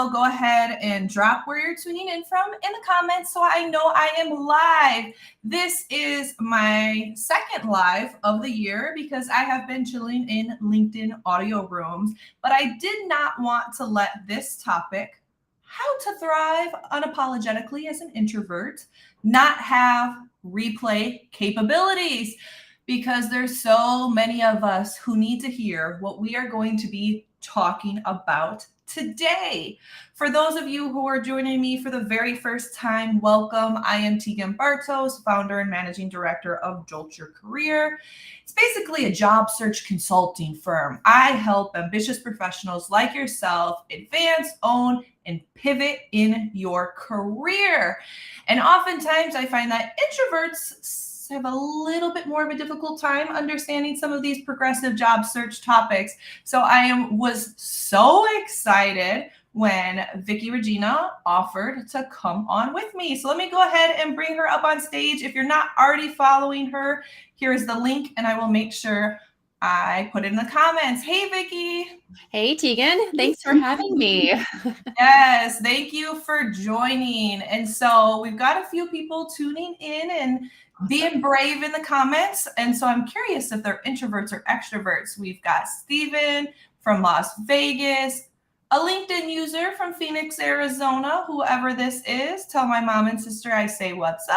will, go ahead and drop where you're tuning in from in the comments so I know I am live. This is my second live of the year because I have been chilling in LinkedIn audio rooms, but I did not want to let this topic, how to thrive unapologetically as an introvert, not have replay capabilities, because there's so many of us who need to hear what we are going to be talking about today. For those of you who are joining me for the very first time, welcome. I am 𝐿𝐿𝐵𝐼𝐻, founder and managing director of Jolt Your Career. It's basically a job search consulting firm. I help ambitious professionals like yourself advance, own, and pivot in your career. And oftentimes I find that introverts have a little bit more of a difficult time understanding some of these progressive job search topics. So I was so excited when Vicky Regina offered to come on with me. So let me go ahead and bring her up on stage. If you're not already following her, here is the link, and I will make sure I put it in the comments. Hey, Vicky. Hey, Tegan. Thanks for having me. Yes, thank you for joining. And so we've got a few people tuning in and being brave in the comments. And so I'm curious if they're introverts or extroverts. We've got Steven from Las Vegas, a LinkedIn user from Phoenix, Arizona, whoever this is. Tell my mom and sister I say what's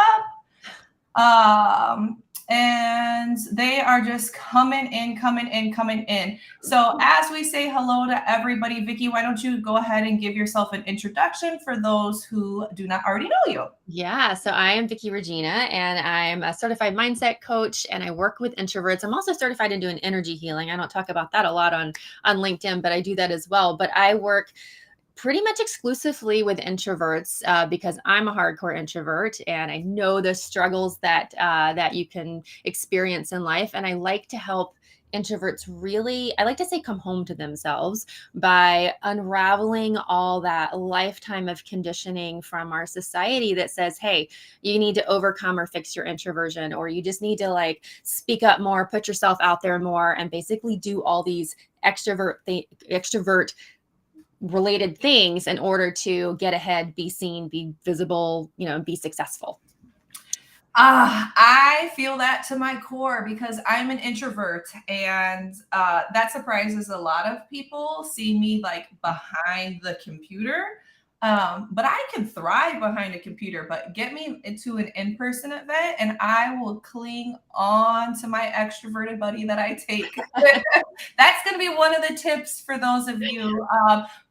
up. And they are just coming in. So as we say hello to everybody, Vicky, why don't you go ahead and give yourself an introduction for those who do not already know you? Yeah, so I am Vicky Regina, and I'm a certified mindset coach, and I work with introverts. I'm also certified in doing energy healing. I don't talk about that a lot on LinkedIn, but I do that as well. But I work pretty much exclusively with introverts because I'm a hardcore introvert, and I know the struggles that you can experience in life. And I like to help introverts really, I like to say, come home to themselves by unraveling all that lifetime of conditioning from our society that says, hey, you need to overcome or fix your introversion, or you just need to like speak up more, put yourself out there more, and basically do all these extrovert related things in order to get ahead, be seen, be visible, be successful. I feel that to my core because I'm an introvert, and that surprises a lot of people. See me like behind the computer, but I can thrive behind a computer. But get me into an in-person event, and I will cling on to my extroverted buddy that I take. That's going to be one of the tips for those of you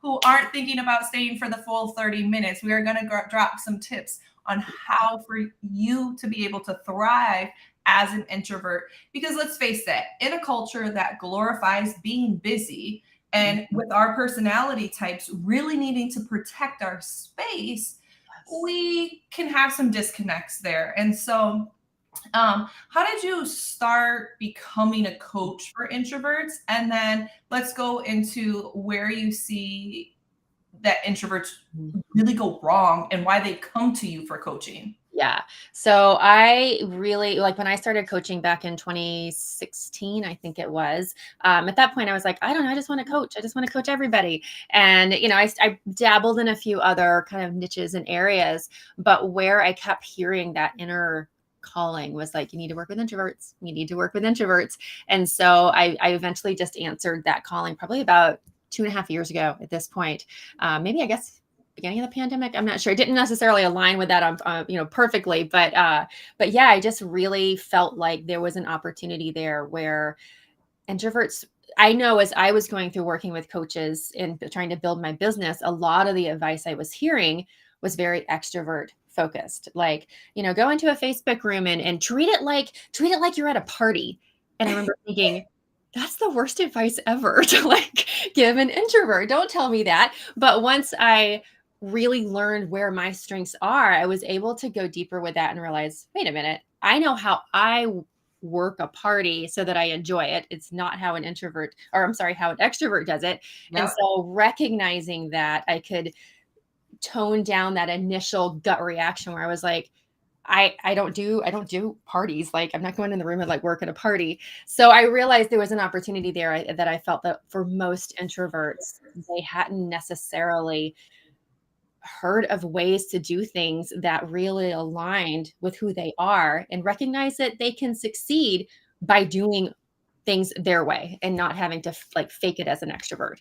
who aren't thinking about staying for the full 30 minutes. We are going to drop some tips on how for you to be able to thrive as an introvert. Because let's face it, in a culture that glorifies being busy, and with our personality types really needing to protect our space, we can have some disconnects there. And so how did you start becoming a coach for introverts? And then let's go into where you see that introverts really go wrong and why they come to you for coaching. Yeah. So I really, like, when I started coaching back in 2016, I think it was, at that point I was like, I don't know, I just want to coach. I just want to coach everybody. And, I dabbled in a few other kind of niches and areas, but where I kept hearing that inner calling was like, you need to work with introverts. You need to work with introverts. And so I eventually just answered that calling probably about 2.5 years ago at this point. Maybe, I guess, beginning of the pandemic. I'm not sure. It didn't necessarily align with that, perfectly, but yeah, I just really felt like there was an opportunity there where introverts, I know as I was going through working with coaches and trying to build my business, a lot of the advice I was hearing was very extrovert focused. Like, go into a Facebook room and treat it like you're at a party. And I remember thinking, that's the worst advice ever to like give an introvert. Don't tell me that. But once I really learned where my strengths are, I was able to go deeper with that and realize, wait a minute, I know how I work a party so that I enjoy it. It's not how an how an extrovert does it. Yep. And so recognizing that, I could tone down that initial gut reaction where I was like, I don't do parties. Like, I'm not going in the room and like work at a party. So I realized there was an opportunity there that I felt that for most introverts, they hadn't necessarily heard of ways to do things that really aligned with who they are and recognize that they can succeed by doing things their way and not having to like fake it as an extrovert.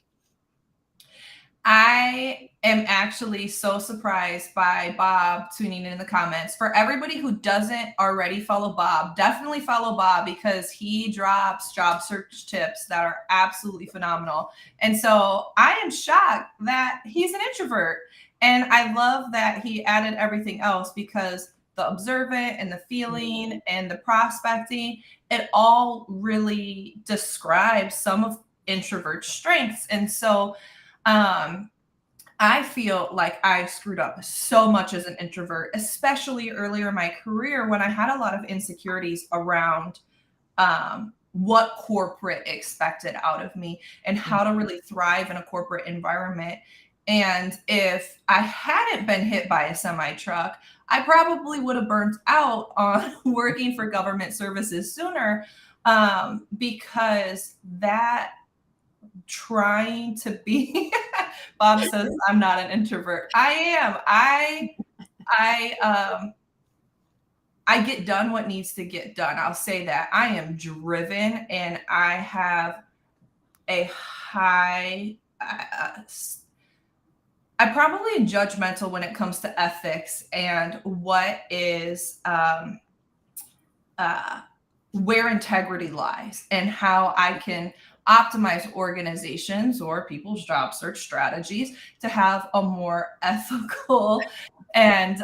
I am actually so surprised by Bob tuning in the comments. For everybody who doesn't already follow Bob, definitely follow Bob because he drops job search tips that are absolutely phenomenal. And so I am shocked that he's an introvert. And I love that he added everything else because the observant and the feeling and the prospecting, it all really describes some of introvert strengths. And so I feel like I screwed up so much as an introvert, especially earlier in my career when I had a lot of insecurities around what corporate expected out of me and how to really thrive in a corporate environment. And if I hadn't been hit by a semi truck, I probably would have burnt out on working for government services sooner because that trying to be Bob says I'm not an introvert. I am. I get done what needs to get done. I'll say that. I am driven and I have a high I'm probably judgmental when it comes to ethics and what is where integrity lies and how I can optimize organizations or people's job search strategies to have a more ethical and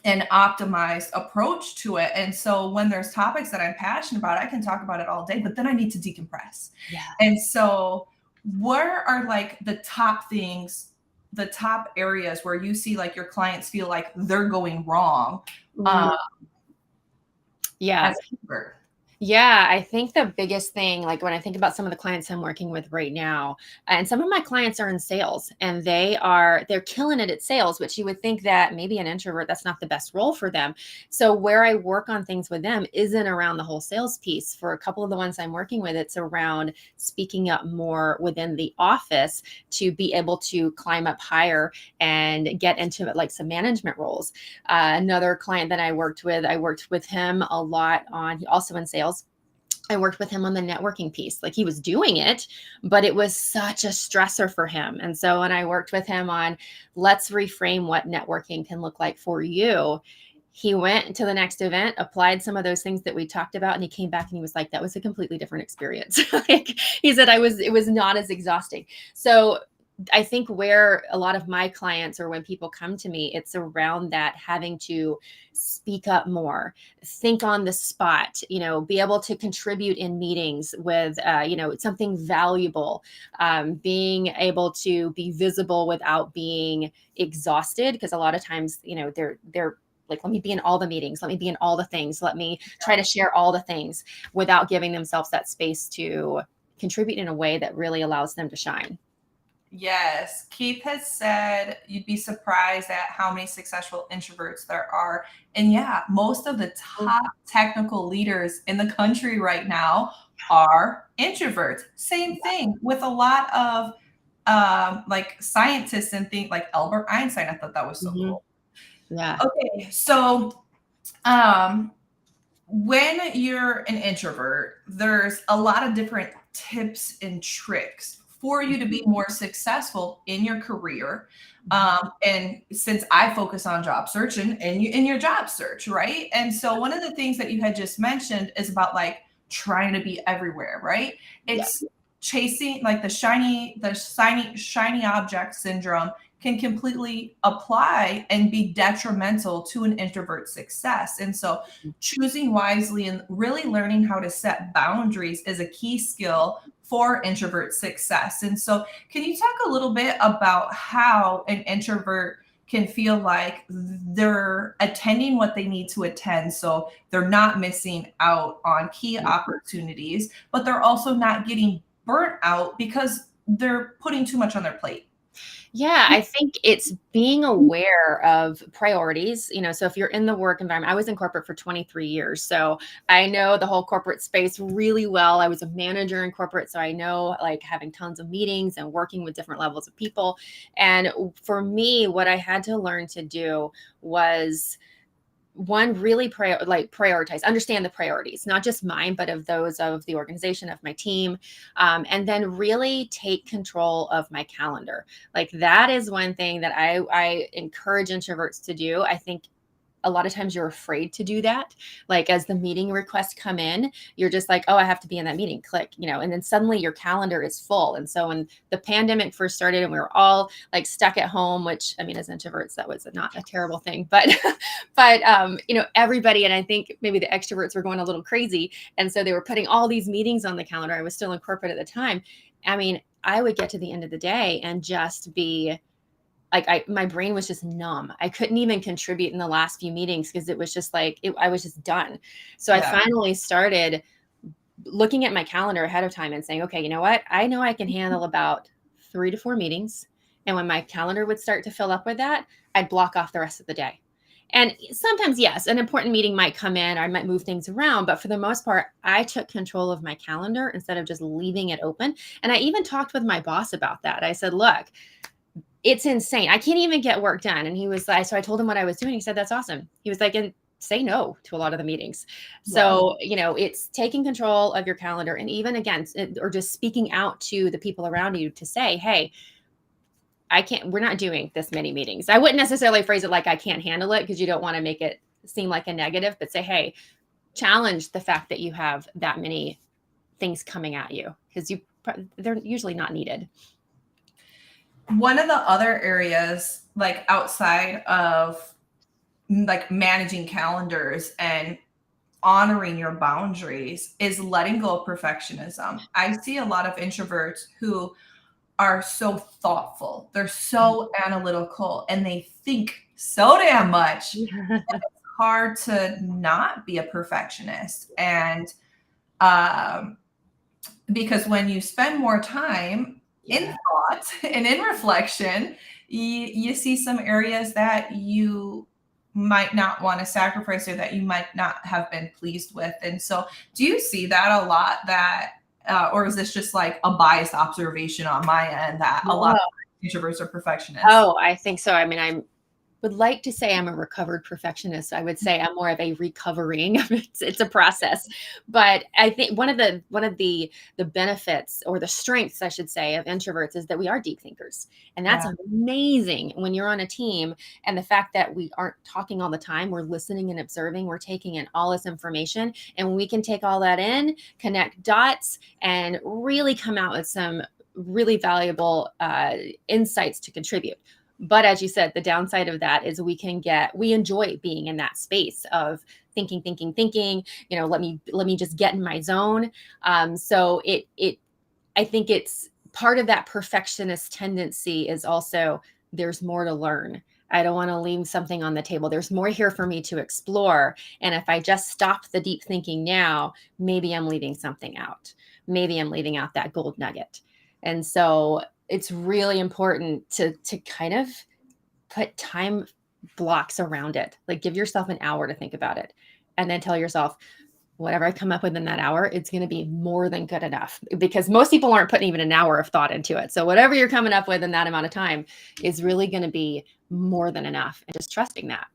optimized approach to it. And so when there's topics that I'm passionate about, I can talk about it all day, but then I need to decompress. Yeah. And so where are like the top things, the top areas where you see like your clients feel like they're going wrong? Yeah. As a keeper? Yeah, I think the biggest thing, like when I think about some of the clients I'm working with right now, and some of my clients are in sales and they're killing it at sales, which you would think that maybe an introvert, that's not the best role for them. So where I work on things with them isn't around the whole sales piece. For a couple of the ones I'm working with, it's around speaking up more within the office to be able to climb up higher and get into like some management roles. Another client that I worked with him a lot on, also in sales. I worked with him on the networking piece. Like he was doing it, but it was such a stressor for him. And so when I worked with him on let's reframe what networking can look like for you, he went to the next event, applied some of those things that we talked about, and he came back and he was like, that was a completely different experience. Like he said, it was not as exhausting. So I think where a lot of my clients or when people come to me, it's around that having to speak up more, think on the spot, be able to contribute in meetings with, something valuable, being able to be visible without being exhausted. Because a lot of times, they're like, let me be in all the meetings, let me be in all the things, let me try to share all the things without giving themselves that space to contribute in a way that really allows them to shine. Yes. Keith has said you'd be surprised at how many successful introverts there are. And yeah, most of the top technical leaders in the country right now are introverts. Same thing with a lot of like scientists and things like Albert Einstein. I thought that was so cool. Yeah. Okay. So when you're an introvert, there's a lot of different tips and tricks for you to be more successful in your career. And since I focus on job search and in your job search, right? And so one of the things that you had just mentioned is about like trying to be everywhere, right? It's chasing like the shiny object syndrome can completely apply and be detrimental to an introvert's success. And so choosing wisely and really learning how to set boundaries is a key skill for introvert success. And so can you talk a little bit about how an introvert can feel like they're attending what they need to attend, so they're not missing out on key opportunities, but they're also not getting burnt out because they're putting too much on their plate? Yeah, I think it's being aware of priorities. So if you're in the work environment, I was in corporate for 23 years. So I know the whole corporate space really well. I was a manager in corporate. So I know like having tons of meetings and working with different levels of people. And for me, what I had to learn to do was one, really prioritize, understand the priorities, not just mine, but of those of the organization, of my team. And then really take control of my calendar. Like that is one thing that I encourage introverts to do. I think a lot of times you're afraid to do that. Like as the meeting requests come in, you're just like, oh, I have to be in that meeting, click, and then suddenly your calendar is full. And so when the pandemic first started and we were all like stuck at home, which I mean, as introverts, that was not a terrible thing, but, everybody, and I think maybe the extroverts were going a little crazy. And so they were putting all these meetings on the calendar. I was still in corporate at the time. I mean, I would get to the end of the day and just be like my brain was just numb. I couldn't even contribute in the last few meetings because it was just like I was just done. So I finally started looking at my calendar ahead of time and saying, okay, you know what? I know I can handle about 3 to 4 meetings. And when my calendar would start to fill up with that, I'd block off the rest of the day. And sometimes, yes, an important meeting might come in, or I might move things around. But for the most part, I took control of my calendar instead of just leaving it open. And I even talked with my boss about that. I said, look, it's insane. I can't even get work done. And he was like, so I told him what I was doing. He said, that's awesome. He was like, and say no to a lot of the meetings. So, it's taking control of your calendar, and even again, or just speaking out to the people around you to say, hey, we're not doing this many meetings. I wouldn't necessarily phrase it like I can't handle it, because you don't want to make it seem like a negative, but say, hey, challenge the fact that you have that many things coming at you, because they're usually not needed. One of the other areas, like outside of like managing calendars and honoring your boundaries, is letting go of perfectionism. I see a lot of introverts who are so thoughtful. They're so analytical and they think so damn much. It's hard to not be a perfectionist. And because when you spend more time in thought and in reflection, you see some areas that you might not want to sacrifice, or that you might not have been pleased with. And so do you see that a lot, that or is this just like a biased observation on my end, that a lot of introverts are perfectionists? Oh, I think so. I mean, I would like to say I'm a recovered perfectionist. I would say I'm more of a recovering. It's a process. But I think one of the benefits, or the strengths, I should say, of introverts is that we are deep thinkers. And that's amazing when you're on a team. And the fact that we aren't talking all the time, we're listening and observing, we're taking in all this information, and we can take all that in, connect dots, and really come out with some really valuable insights to contribute. But as you said, the downside of that is we enjoy being in that space of thinking. Let me just get in my zone. So I think it's part of that perfectionist tendency is also, there's more to learn. I don't want to leave something on the table. There's more here for me to explore. And if I just stop the deep thinking now, maybe I'm leaving something out. Maybe I'm leaving out that gold nugget. And so it's really important to kind of put time blocks around it. Like give yourself an hour to think about it, and then tell yourself, whatever I come up with in that hour, it's going to be more than good enough, because most people aren't putting even an hour of thought into it. So whatever you're coming up with in that amount of time is really going to be more than enough, and just trusting that.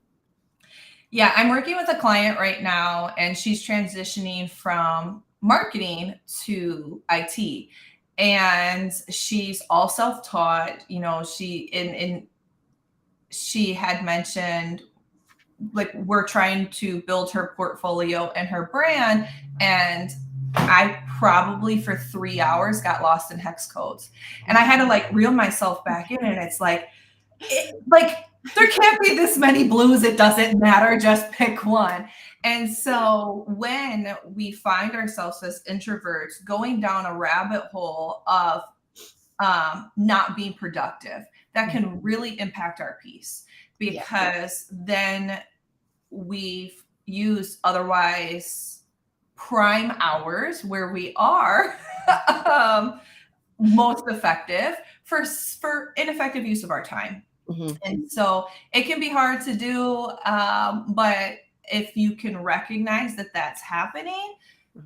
Yeah, I'm working with a client right now, and she's transitioning from marketing to IT. And she's all self-taught. She had mentioned, like, we're trying to build her portfolio and her brand, and I probably for 3 hours got lost in hex codes, and I had to like reel myself back in. And it's like there can't be this many blues. It doesn't matter. Just pick one. And so when we find ourselves as introverts going down a rabbit hole of not being productive, that can really impact our peace, because then we've used otherwise prime hours where we are most effective for ineffective use of our time. Mhm. And so it can be hard to do, but if you can recognize that that's happening,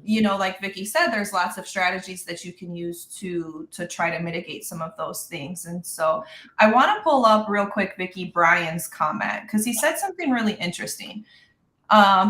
you know, like Vicky said, there's lots of strategies that you can use to try to mitigate some of those things. And so I want to pull up real quick Vicky Brian's comment, because he said something really interesting.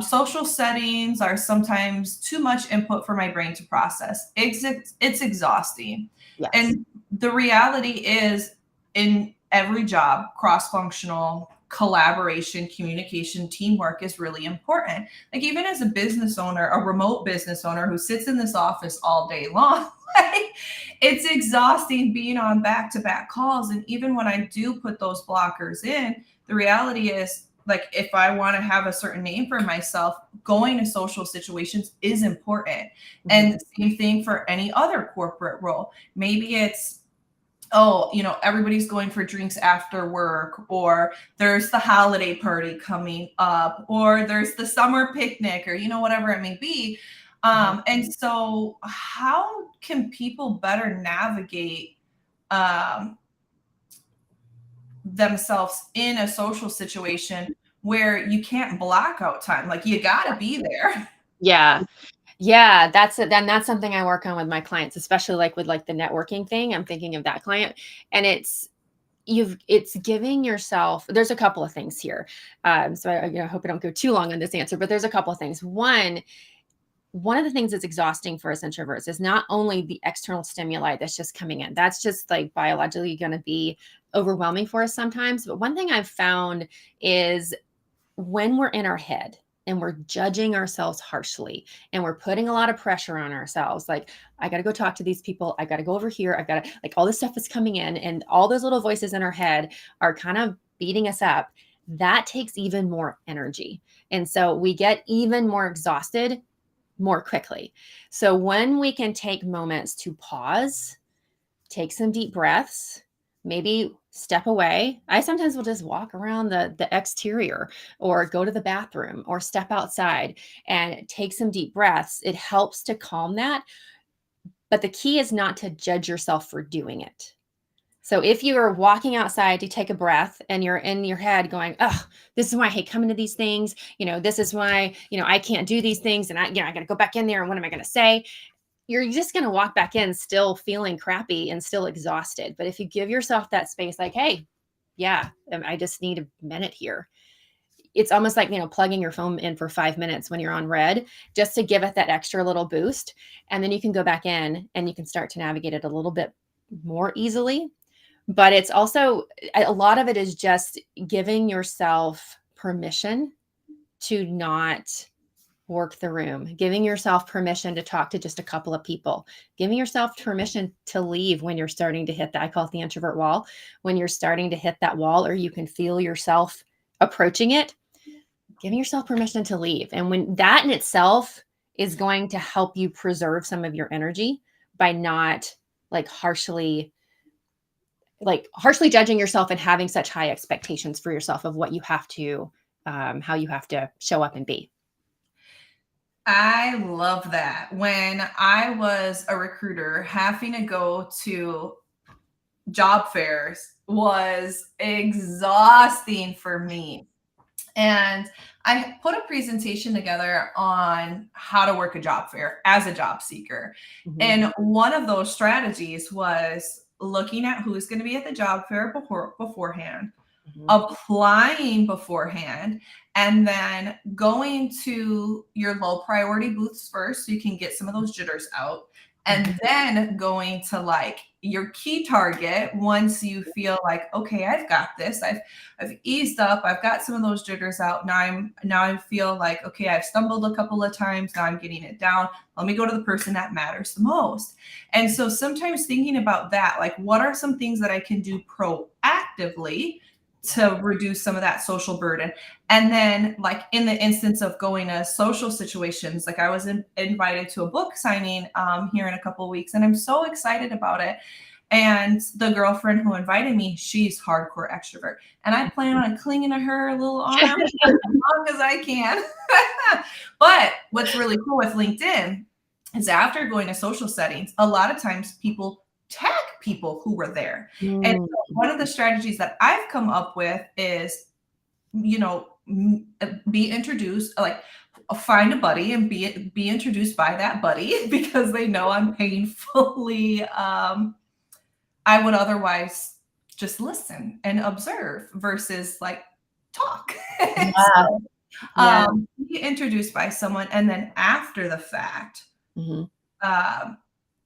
Social settings are sometimes too much input for my brain to process. It's exhausting. Yes. And the reality is, in every job, cross-functional collaboration, communication, teamwork is really important. Like even as a business owner, a remote business owner who sits in this office all day long, like, it's exhausting being on back-to-back calls. And even when I do put those blockers in, the reality is, like, if I want to have a certain name for myself, going to social situations is important. And same thing for any other corporate role. Maybe it's, oh, you know, everybody's going for drinks after work, or there's the holiday party coming up, or there's the summer picnic, or, you know, whatever it may be. And so how can people better navigate themselves in a social situation where you can't block out time? Like, you got to be there. Yeah. Yeah, that's it. Then that's something I work on with my clients, especially like with like the networking thing. I'm thinking of that client, and it's giving yourself, there's a couple of things here. So I hope I don't go too long on this answer, but there's a couple of things. One of the things that's exhausting for us introverts is not only the external stimuli that's just coming in. That's just like biologically going to be overwhelming for us sometimes. But one thing I've found is when we're in our head and we're judging ourselves harshly and we're putting a lot of pressure on ourselves, like, I got to go talk to these people, I got to go over here, I've got to, like, all this stuff is coming in, and all those little voices in our head are kind of beating us up. That takes even more energy. And so we get even more exhausted more quickly. So when we can take moments to pause, take some deep breaths, maybe step away. I sometimes will just walk around the exterior, or go to the bathroom, or step outside and take some deep breaths. It helps to calm that. But the key is not to judge yourself for doing it. So if you are walking outside to take a breath and you're in your head going, oh, this is why I hate coming to these things. This is why, I can't do these things. And I got to go back in there. And what am I going to say? You're just going to walk back in still feeling crappy and still exhausted. But if you give yourself that space, like, hey, yeah, I just need a minute here. It's almost like, plugging your phone in for 5 minutes when you're on red, just to give it that extra little boost. And then you can go back in and you can start to navigate it a little bit more easily. But it's also, a lot of it is just giving yourself permission to not work the room, giving yourself permission to talk to just a couple of people, giving yourself permission to leave when you're starting to hit that, I call it the introvert wall, when you're starting to hit that wall, or you can feel yourself approaching it, giving yourself permission to leave. And when that in itself is going to help you preserve some of your energy by not harshly judging yourself and having such high expectations for yourself of what you have to, how you have to show up and be. I love that. When I was a recruiter, having to go to job fairs was exhausting for me. And I put a presentation together on how to work a job fair as a job seeker. Mhm. And one of those strategies was looking at who's going to be at the job fair beforehand, Mhm. applying beforehand, and then going to your low priority booths first so you can get some of those jitters out, and then going to your key target once you feel like, okay, I've got this, I've eased up, I've got some of those jitters out, now I feel like, okay, I've stumbled a couple of times, now I'm getting it down, let me go to the person that matters the most. And so sometimes thinking about that, like, what are some things that I can do proactively to reduce some of that social burden? And then, like, in the instance of going to social situations, like I was invited to a book signing here in a couple of weeks, and I'm so excited about it. And the girlfriend who invited me, she's hardcore extrovert, and I plan on clinging to her little arm as long as I can. But what's really cool with LinkedIn is, after going to social settings, a lot of times people tag people who were there. And Mm. so one of the strategies that I've come up with is, be introduced, like find a buddy and be introduced by that buddy because they know I'm painfully, I would otherwise just listen and observe versus like talk. Yeah. So, Yeah. be introduced by someone, and then after the fact, Mhm. um,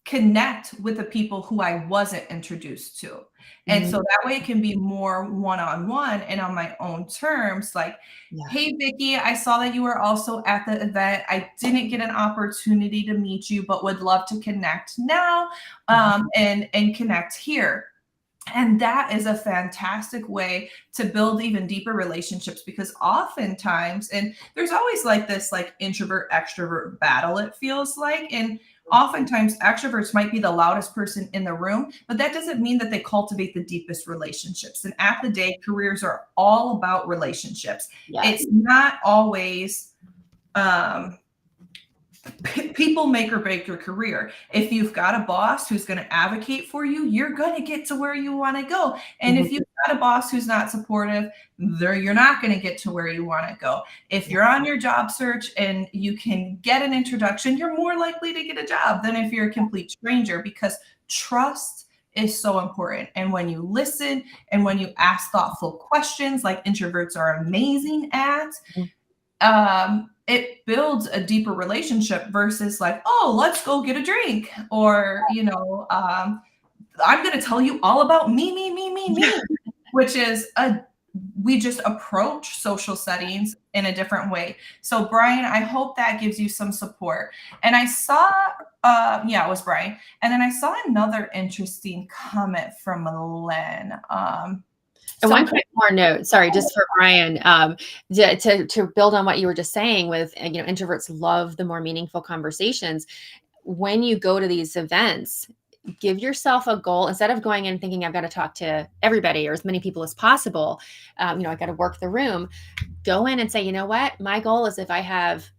connect with the people who I wasn't introduced to. And Mm. so that way it can be more one-on-one and on my own terms. Like, Yeah. hey, Vicky, I saw that you were also at the event. I didn't get an opportunity to meet you, but would love to connect now, and connect here. And that is a fantastic way to build even deeper relationships, because oftentimes, and there's always like this like introvert extrovert battle, it feels like. And oftentimes extroverts might be the loudest person in the room, but that doesn't mean that they cultivate the deepest relationships. And at the day, careers are all about relationships. Yes. It's not always um people make or break your career. If you've got a boss who's going to advocate for you, you're going to get to where you want to go. And Mhm. if you've got a boss who's not supportive, you're not going to get to where you want to go. If you're on your job search and you can get an introduction, you're more likely to get a job than if you're a complete stranger, because trust is so important. And when you listen and when you ask thoughtful questions, like introverts are amazing at, Mhm. it builds a deeper relationship versus like, oh, let's go get a drink, or I'm going to tell you all about me, which is we just approach social settings in a different way. So Brian, I hope that gives you some support. And I saw, yeah, it was Brian. And then I saw another interesting comment from Len. And Some one quick more note, sorry, just for Brian, to build on what you were just saying with, introverts love the more meaningful conversations. When you go to these events, give yourself a goal instead of going in thinking I've got to talk to everybody or as many people as possible. I got to work the room. Go in and say, you know what? My goal is if I have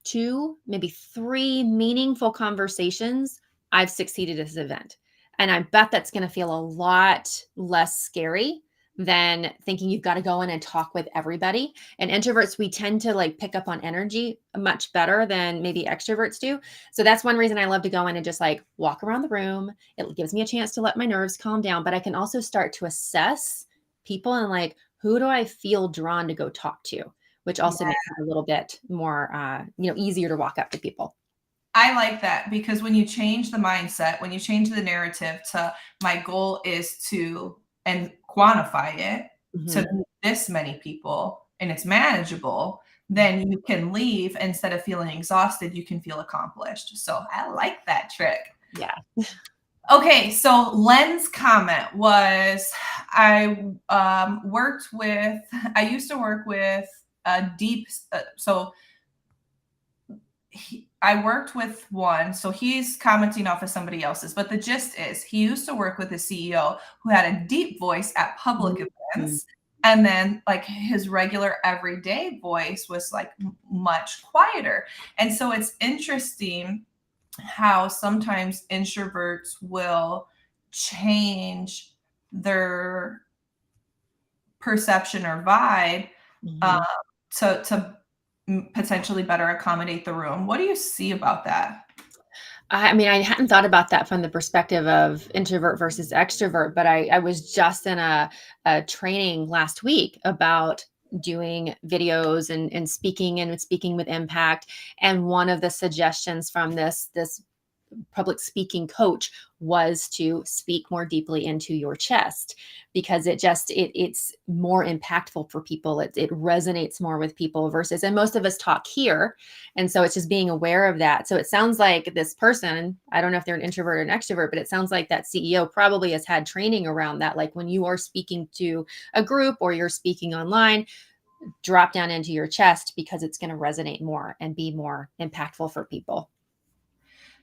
2, maybe 3 meaningful conversations, I've succeeded at this event. And I bet that's going to feel a lot less scary than thinking you've got to go in and talk with everybody. And introverts, we tend to like pick up on energy much better than maybe extroverts do. So that's one reason I love to go in and just like walk around the room. It gives me a chance to let my nerves calm down, but I can also start to assess people and like, who do I feel drawn to go talk to? Which also makes it a little bit more, easier to walk up to people. I like that, because when you change the mindset, when you change the narrative to my goal is to, and quantify it to Mhm. this many people and it's manageable, then you can leave instead of feeling exhausted, you can feel accomplished. So I like that trick. Yeah. Okay, so Len's comment was, I used to work with a deep, I worked with one, so he's commenting off of somebody else's, but the gist is he used to work with a CEO who had a deep voice at public Mhm. events. And then like his regular everyday voice was like much quieter. And so it's interesting how sometimes introverts will change their perception or vibe, uh, Mhm. to potentially better accommodate the room. What do you see about that? I mean, I hadn't thought about that from the perspective of introvert versus extrovert, but I was just in a training last week about doing videos and speaking with impact. And one of the suggestions from this public speaking coach was to speak more deeply into your chest, because it's more impactful for people. It resonates more with people versus, and most of us talk here. And so it's just being aware of that. So it sounds like this person, I don't know if they're an introvert or an extrovert, but it sounds like that CEO probably has had training around that. Like when you are speaking to a group or you're speaking online, drop down into your chest, because it's going to resonate more and be more impactful for people.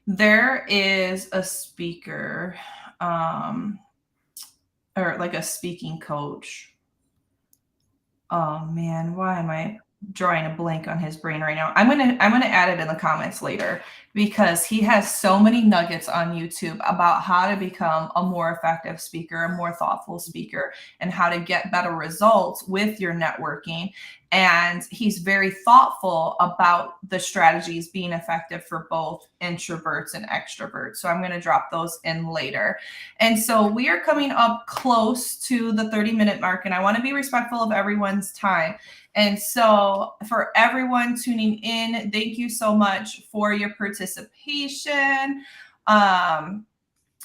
There is a speaker, or like a speaking coach. Oh man, why am I drawing a blank on his brain right now. I'm gonna add it in the comments later because he has so many nuggets on YouTube about how to become a more effective speaker, a more thoughtful speaker, and how to get better results with your networking. And he's very thoughtful about the strategies being effective for both introverts and extroverts. So I'm going to drop those in later. And so we are coming up close to the 30-minute mark, and I want to be respectful of everyone's time. And so for everyone tuning in, thank you so much for your participation.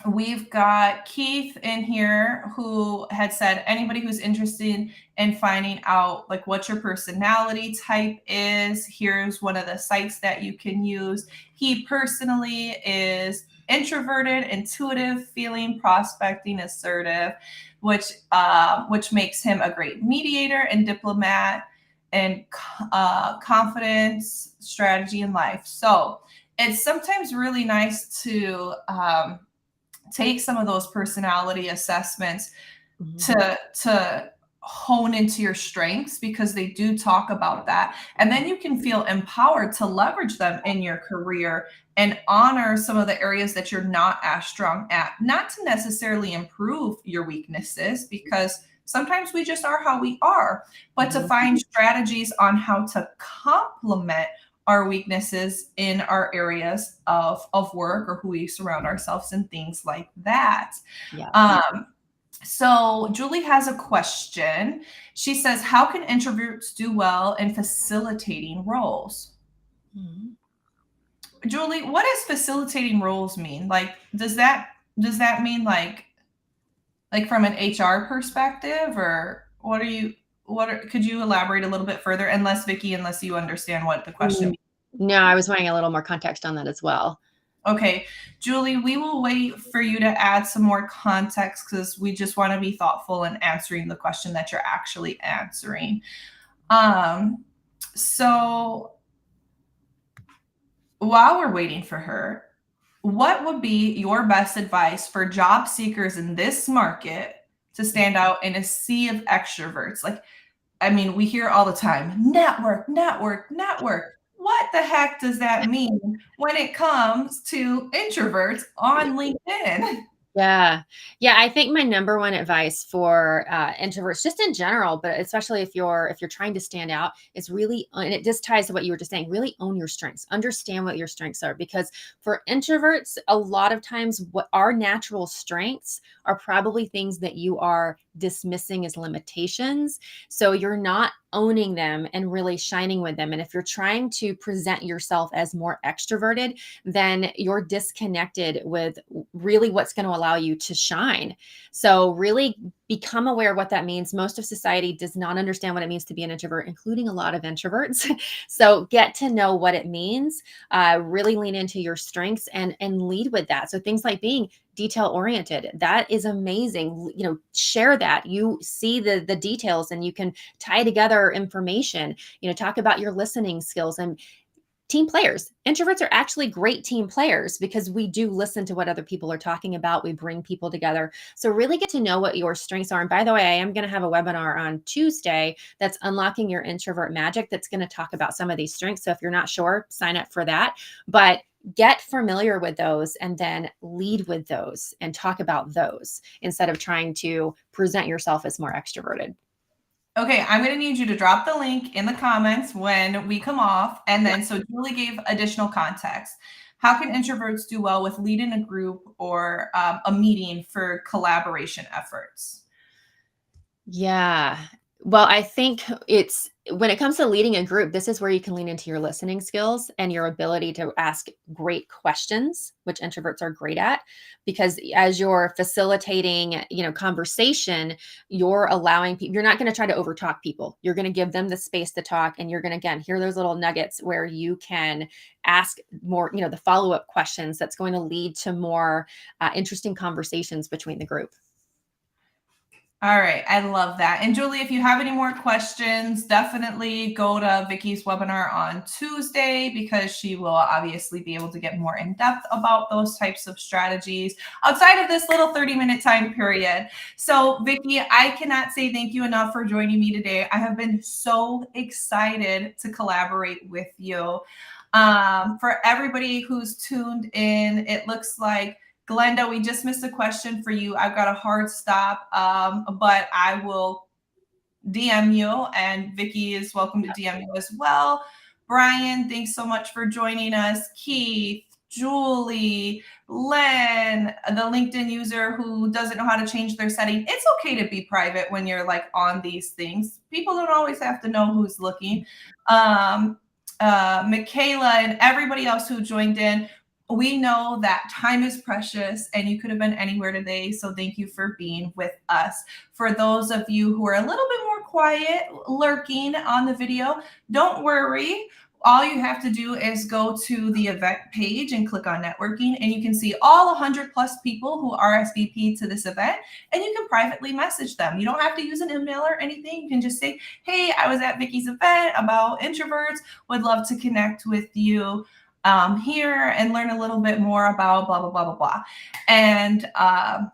We've got Keith in here who had said anybody who's interested in finding out like what your personality type is, here's one of the sites that you can use. He personally is introverted, intuitive, feeling, prospecting, assertive, which makes him a great mediator and diplomat and confidence, strategy in life. So it's sometimes really nice to take some of those personality assessments to hone into your strengths, because they do talk about that. And then you can feel empowered to leverage them in your career and honor some of the areas that you're not as strong at, not to necessarily improve your weaknesses, because sometimes we just are how we are, but to find strategies on how to complement our weaknesses in our areas of work or who we surround ourselves and things like that. Yeah. So Julie has a question. She says, how can introverts do well in facilitating roles? Julie, what does facilitating roles mean? Like, does that mean like from an HR perspective, or could you elaborate a little bit further? Unless you understand what the question means. No, I was wanting a little more context on that as well. Okay, Julie, we will wait for you to add some more context because we just want to be thoughtful in answering the question that you're actually answering. So while we're waiting for her, what would be your best advice for job seekers in this market to stand out in a sea of extroverts? Like, I mean, we hear all the time, network, network, network. What the heck does that mean when it comes to introverts on LinkedIn? Yeah. Yeah. I think my number one advice for introverts, just in general, but especially if you're trying to stand out, is really, and it just ties to what you were just saying, really own your strengths, understand what your strengths are. Because for introverts, a lot of times what our natural strengths are probably things that you are dismissing as limitations. So you're not owning them and really shining with them. And if you're trying to present yourself as more extroverted, then you're disconnected with really what's going to allow you to shine. So really become aware of what that means. Most of society does not understand what it means to be an introvert, including a lot of introverts. So get to know what it means, really lean into your strengths and lead with that. So things like being detail oriented, that is amazing. You know, share that. You see the details and you can tie together information, you know, talk about your listening skills and team players. Introverts are actually great team players because we do listen to what other people are talking about. We bring people together. So really get to know what your strengths are. And by the way, I am going to have a webinar on Tuesday that's unlocking your introvert magic. That's going to talk about some of these strengths. So if you're not sure, sign up for that. But get familiar with those and then lead with those and talk about those instead of trying to present yourself as more extroverted. Okay, I'm going to need you to drop the link in the comments when we come off. And then, so Julie gave additional context. How can introverts do well with leading a group or a meeting for collaboration efforts? Yeah. Well, I think it's when it comes to leading a group, this is where you can lean into your listening skills and your ability to ask great questions, which introverts are great at, because as you're facilitating, you know, conversation, you're allowing people, you're not going to try to overtalk people. You're going to give them the space to talk, and you're going to, again, hear those little nuggets where you can ask more, you know, the follow-up questions that's going to lead to more interesting conversations between the group. All right, I love that. And Julie, if you have any more questions, definitely go to Vicky's webinar on Tuesday because she will obviously be able to get more in depth about those types of strategies outside of this little 30-minute time period. So Vicky, I cannot say thank you enough for joining me today. I have been so excited to collaborate with you. For everybody who's tuned in, it looks like Glenda, we just missed a question for you. I've got a hard stop, but I will DM you, and Vicky is welcome to DM you as well. Brian, thanks so much for joining us. Keith, Julie, Len, the LinkedIn user who doesn't know how to change their setting. It's okay to be private when you're like on these things. People don't always have to know who's looking. Michaela and everybody else who joined in. We know that time is precious and you could have been anywhere today. So thank you for being with us. For those of you who are a little bit more quiet, lurking on the video, don't worry. All you have to do is go to the event page and click on networking, and you can see all 100 plus people who RSVP to this event, and you can privately message them. You don't have to use an email or anything. You can just say, hey, I was at Vicky's event about introverts, would love to connect with you here and learn a little bit more about blah, blah, blah, blah, blah. And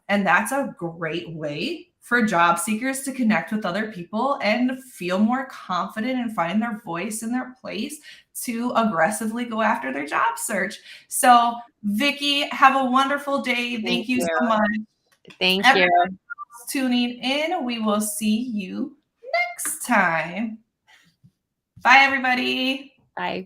that's a great way for job seekers to connect with other people and feel more confident and find their voice and their place to aggressively go after their job search. So Vicky, have a wonderful day. Thank you so much. Thank Everyone you. else tuning in. We will see you next time. Bye, everybody. Bye.